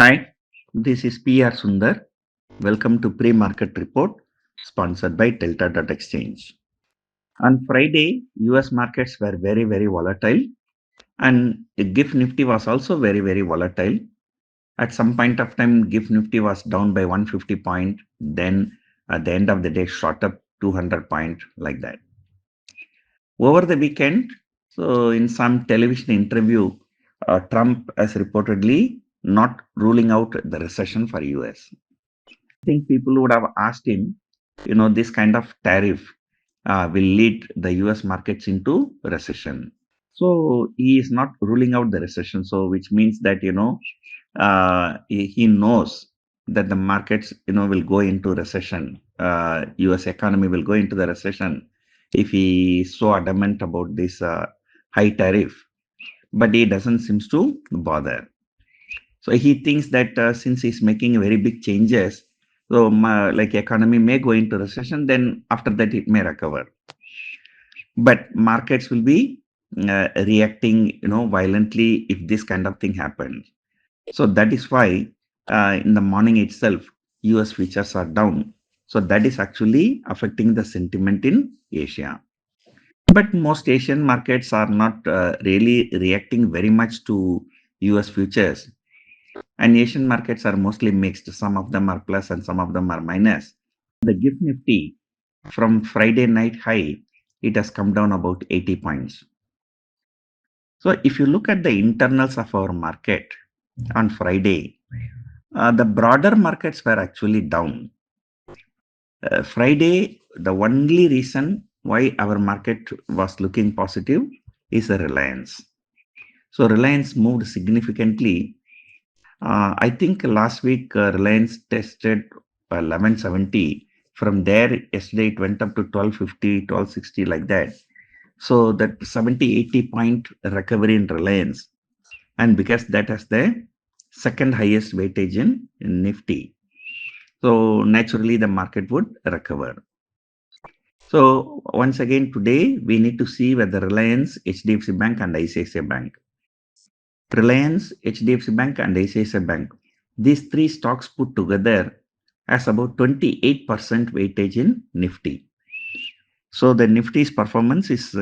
Hi, this is PR Sundar. Welcome to Pre-Market Report sponsored by Delta.Exchange. On Friday, US markets were very volatile and the GIF Nifty was also very volatile. At some point of time, GIF Nifty was down by 150 point. Then at the end of the day, shot up 200 point like that. Over the weekend, so in some television interview, Trump has reportedly not ruling out the recession for US. Think people would have asked him, this kind of tariff will lead the US markets into recession. So he is not ruling out the recession. So which means that, he knows that the markets, will go into recession. US economy will go into the recession if he is so adamant about this high tariff. But he doesn't seems to bother. So he thinks that since he's making very big changes, so like economy may go into recession, then after that it may recover. But markets will be reacting, violently if this kind of thing happens. So that is why in the morning itself, US futures are down. So that is actually affecting the sentiment in Asia. But most Asian markets are not really reacting very much to US futures. And Asian markets are mostly mixed. Some of them are plus and some of them are minus. The GIFT Nifty from Friday night high, it has come down about 80 points. So if you look at the internals of our market on Friday, the broader markets were actually down. Friday, the only reason why our market was looking positive is a Reliance. So Reliance moved significantly. I think last week Reliance tested 1170. From there, yesterday it went up to 1250, 1260 like that. So that 70, 80 point recovery in Reliance. And because that has the second highest weightage in Nifty. So naturally the market would recover. So once again today, we need to see whether Reliance, HDFC Bank and ICICI Bank. Reliance, HDFC Bank and ICICI Bank. These three stocks put together has about 28% weightage in Nifty. So the Nifty's performance is,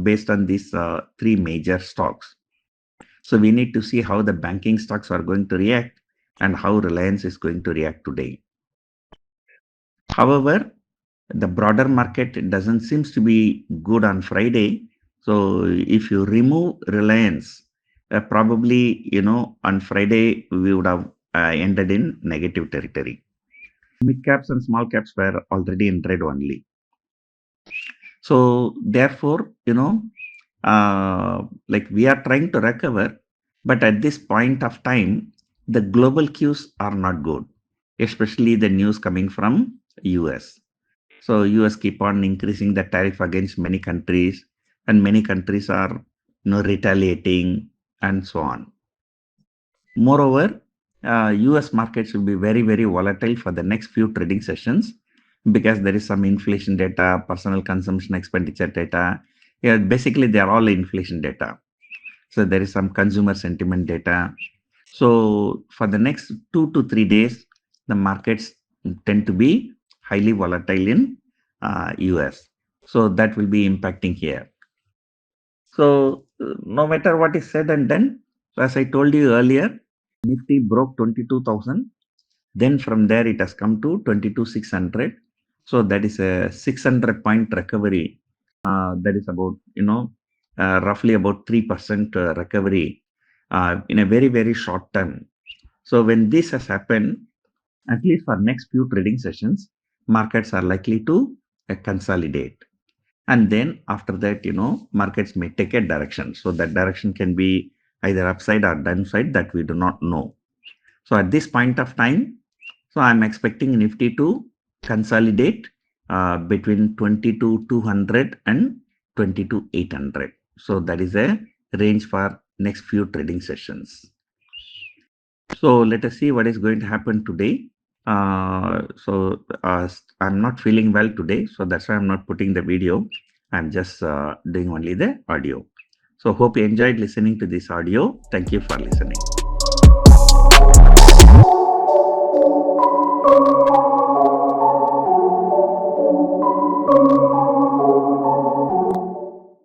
based on these three major stocks. So we need to see how the banking stocks are going to react and how Reliance is going to react today. However, the broader market doesn't seems to be good on Friday. So if you remove Reliance, probably, on Friday we would have ended in negative territory. Mid caps and small caps were already in red only. So therefore, like we are trying to recover, but at this point of time, the global cues are not good, especially the news coming from US. So US keep on increasing the tariff against many countries, and many countries are, retaliating and so on. Moreover, US markets will be very volatile for the next few trading sessions because there is some inflation data, personal consumption expenditure data. Yeah, basically they are all inflation data. So there is some consumer sentiment data. So for the next 2 to 3 days, the markets tend to be highly volatile in US. So that will be impacting here. So no matter what is said and done, so as I told you earlier, Nifty broke 22,000. Then from there it has come to 22,600. So that is a 600 point recovery. That is about, roughly about 3% recovery in a very short time. So when this has happened, at least for next few trading sessions, markets are likely to consolidate. And then after that, markets may take a direction. So that direction can be either upside or downside that we do not know. So at this point of time, so I'm expecting Nifty to consolidate between 22,200 and 22,800. So that is a range for next few trading sessions. So let us see what is going to happen today. I'm not feeling well today, so that's why I'm not putting the video. I'm just doing only the audio. So hope you enjoyed listening to this audio. Thank you for listening.